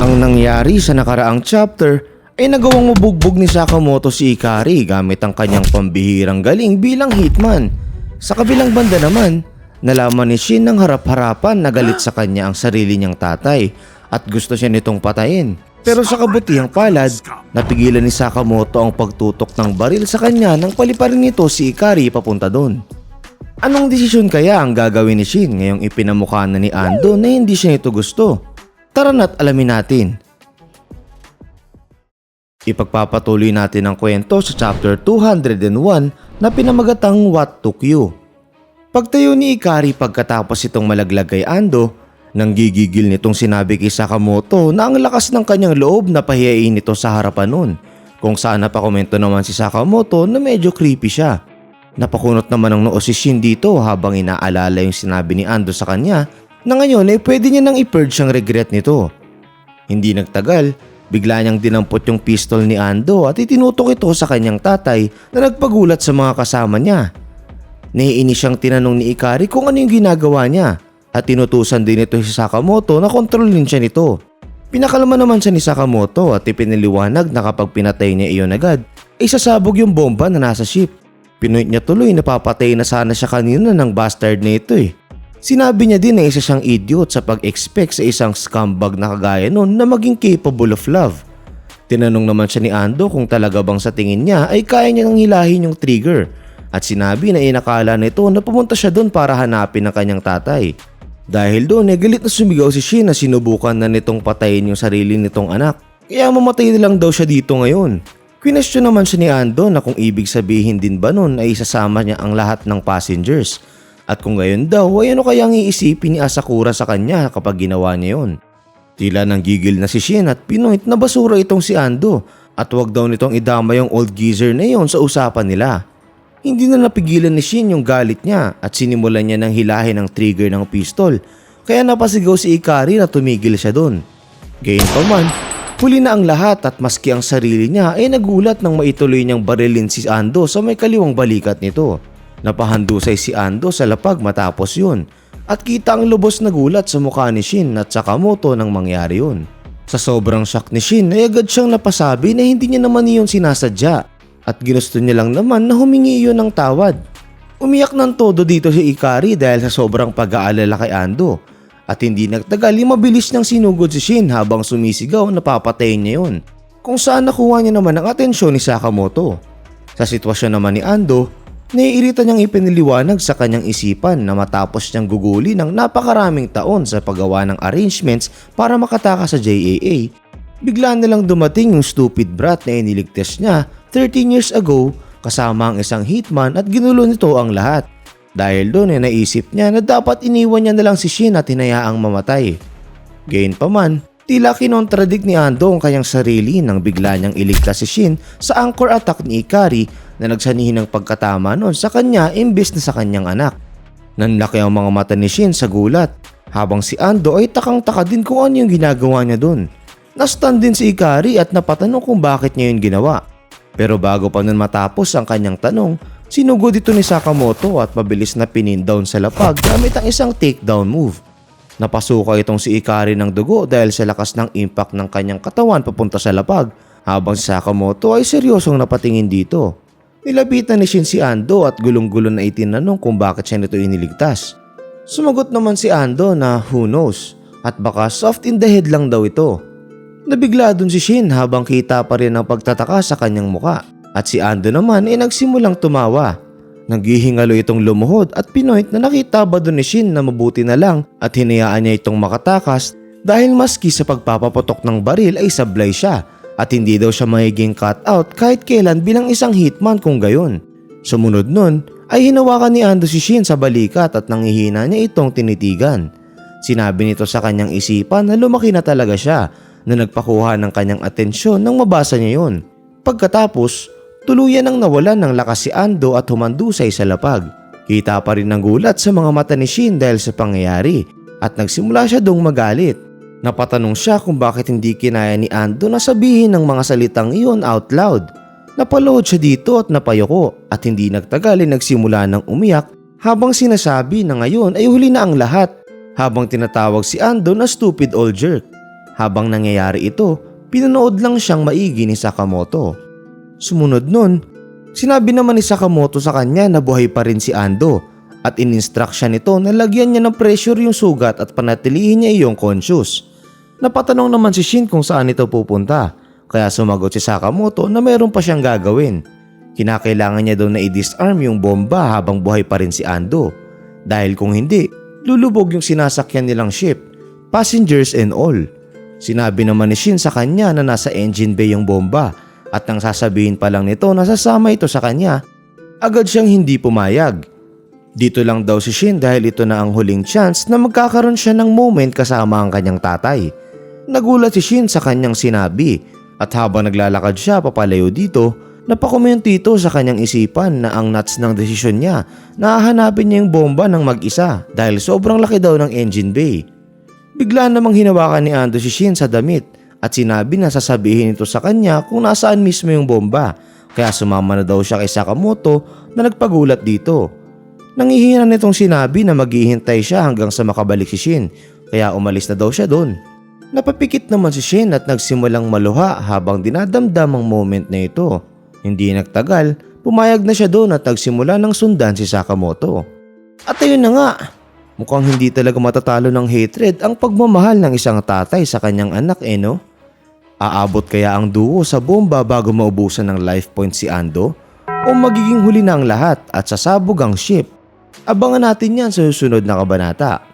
Ang nangyari sa nakaraang chapter ay nagawang mabugbog ni Sakamoto si Ikari gamit ang kanyang pambihirang galing bilang hitman. Sa kabilang banda naman, nalaman ni Shin ng harap-harapan na galit sa kanya ang sarili niyang tatay at gusto siya nitong patayin. Pero sa kabutihang palad, napigilan ni Sakamoto ang pagtutok ng baril sa kanya nang paliparin nito si Ikari papunta doon. Anong desisyon kaya ang gagawin ni Shin ngayong ipinamukha na ni Ando na hindi siya nito gusto? Tara na't alamin natin. Ipagpapatuloy natin ang kwento sa chapter 201 na pinamagatang What Took You. Pagtayo ni Ikari pagkatapos itong malaglag kay Ando, nang gigigil nitong sinabi kay Sakamoto na ang lakas ng kanyang loob na pahiyain ito sa harapan nun, kung saan napakomento naman si Sakamoto na medyo creepy siya. Napakunot naman ng noo si Shin dito habang inaalala yung sinabi ni Ando sa kanya na ngayon ay pwede niya nang i-purge ang regret nito. Hindi nagtagal, bigla niyang dinampot yung pistol ni Ando at itinutok ito sa kanyang tatay na nagpagulat sa mga kasama niya. Naiinis siyang tinanong ni Ikari kung ano yung ginagawa niya at tinutusan din ito si Sakamoto na kontrolin siya nito. Pinakalma naman siya ni Sakamoto at ipiniliwanag na kapag pinatay niya iyon agad ay sasabog yung bomba na nasa ship. Pinoint niya tuloy na papatay na sana siya kanina ng bastard na ito eh. Sinabi niya din na isa siyang idiot sa pag-expect sa isang scumbag na kagaya nun na maging capable of love. Tinanong naman siya ni Ando kung talaga bang sa tingin niya ay kaya niya nang hilahin yung trigger at sinabi na inakala nito na pumunta siya doon para hanapin ang kanyang tatay. Dahil doon ay galit na sumigaw si Shin na sinubukan na nitong patayin yung sarili nitong anak. Kaya mamatay na lang daw siya dito ngayon. Question naman siya ni Ando na kung ibig sabihin din ba nun ay isasama niya ang lahat ng passengers. At kung gayon daw ay ano kayang iisipin ni Asakura sa kanya kapag ginawa niya yun. Tila nang gigil na si Shin at pinoint na basura itong si Ando at wag daw nitong idama yung old geezer na yon sa usapan nila. Hindi na napigilan ni Shin yung galit niya at sinimulan niya ng hilahin ang trigger ng pistol kaya napasigaw si Ikari na tumigil siya doon. Gayunpaman, huli na ang lahat at maski ang sarili niya ay nagulat nang maituloy niyang barilin si Ando sa may kaliwang balikat nito. Napahandusay si Ando sa lapag matapos yun at kita ang lubos na gulat sa mukha ni Shin at Sakamoto nang mangyari yun. Sa sobrang shock ni Shin ay agad siyang napasabi na hindi niya naman iyon sinasadya at ginusto niya lang naman na humingi iyon ng tawad. Umiyak ng todo dito si Ikari dahil sa sobrang pag-aalala kay Ando at hindi nagtagal mabilis niyang sinugod si Shin habang sumisigaw na papatayin niya yun, kung saan nakuha niya naman ang atensyon ni Sakamoto. Sa sitwasyon naman ni Ando, naiirita niyang ipiniliwanag sa kanyang isipan na matapos niyang guguli ng napakaraming taon sa paggawa ng arrangements para makatakas sa JAA, bigla na lang dumating yung stupid brat na iniligtas niya 13 years ago kasama ang isang hitman at ginulo nito ang lahat. Dahil doon ay naisip niya na dapat iniwan niya na lang si Shin at hinayaang mamatay. Gayunpaman, tila kinontradict ni Ando ang kanyang sarili nang bigla niyang iligtas si Shin sa anchor attack ni Ikari na nagsanihin ng pagkatama noon sa kanya imbes na sa kanyang anak. Nanlaki ang mga mata ni Shin sa gulat habang si Ando ay takang-taka din kung ano yung ginagawa niya doon. Nastan din si Ikari at napatanong kung bakit niya yun ginawa. Pero bago pa nun matapos ang kanyang tanong, sinugod ito ni Sakamoto at mabilis na pin-down sa lapag gamit ang isang takedown move. Napasuka itong si Ikari ng dugo dahil sa lakas ng impact ng kanyang katawan papunta sa lapag habang si Sakamoto ay seryosong napatingin dito. Nilapitan ni Shin si Ando at gulong-gulo na itinanong kung bakit siya nito iniligtas. Sumagot naman si Ando na who knows at baka soft in the head lang daw ito. Nabigla dun si Shin habang kita pa rin ang pagtataka sa kanyang muka at si Ando naman ay nagsimulang tumawa. Naghihingalo itong lumuhod at pinoint na nakita ba dun ni Shin na mabuti na lang at hinayaan niya itong makatakas dahil maski sa pagpapaputok ng baril ay sablay siya at hindi daw siya magiging cut out kahit kailan bilang isang hitman kung gayon. Sumunod nun ay hinawakan ni Ando si Shin sa balikat at nangihina niya itong tinitigan. Sinabi nito sa kanyang isipan na lumaki na talaga siya na nagpakuha ng kanyang atensyon nang mabasa niya yun. Pagkatapos, tuluyan nang nawalan ng lakas si Ando at humandusay sa lapag. Kita pa rin ang gulat sa mga mata ni Shin dahil sa pangyayari at nagsimula siya dong magalit. Napatanong siya kung bakit hindi kinaya ni Ando na sabihin ng mga salitang iyon out loud. Napalood siya dito at napayoko at hindi nagtagal ay nagsimula ng umiyak habang sinasabi na ngayon ay huli na ang lahat habang tinatawag si Ando na stupid old jerk. Habang nangyayari ito, pinanood lang siyang maigi ni Sakamoto. Sumunod nun, sinabi naman ni Sakamoto sa kanya na buhay pa rin si Ando at in-instruct siya nito na lagyan niya ng pressure yung sugat at panatilihin niya iyong conscious. Napatanong naman si Shin kung saan ito pupunta, kaya sumagot si Sakamoto na meron pa siyang gagawin. Kinakailangan niya daw na i-disarm yung bomba habang buhay pa rin si Ando. Dahil kung hindi, lulubog yung sinasakyan nilang ship, passengers and all. Sinabi naman ni Shin sa kanya na nasa engine bay yung bomba at nang sasabihin pa lang nito na sasama ito sa kanya, agad siyang hindi pumayag. Dito lang daw si Shin dahil ito na ang huling chance na magkakaroon siya ng moment kasama ang kanyang tatay. Nagulat si Shin sa kanyang sinabi at habang naglalakad siya papalayo dito, napakomento ito sa kanyang isipan na ang nuts ng desisyon niya na hahanapin niya yung bomba ng mag-isa dahil sobrang laki daw ng engine bay. Bigla namang hinawakan ni Ando si Shin sa damit at sinabi na sasabihin ito sa kanya kung nasaan mismo yung bomba, kaya sumama na daw siya kay Sakamoto na nagpagulat dito. Nangihinan nitong sinabi na maghihintay siya hanggang sa makabalik si Shin, kaya umalis na daw siya doon. Napapikit naman si Shin at nagsimulang maluha habang dinadamdam ang moment na ito. Hindi nagtagal, pumayag na siya doon at nagsimula ng sundan si Sakamoto. At ayun na nga, mukhang hindi talaga matatalo ng hatred ang pagmamahal ng isang tatay sa kanyang anak no? Aabot kaya ang duo sa bomba bago maubusan ng life points si Ando? O magiging huli na ang lahat at sasabog ang ship? Abangan natin yan sa susunod na kabanata.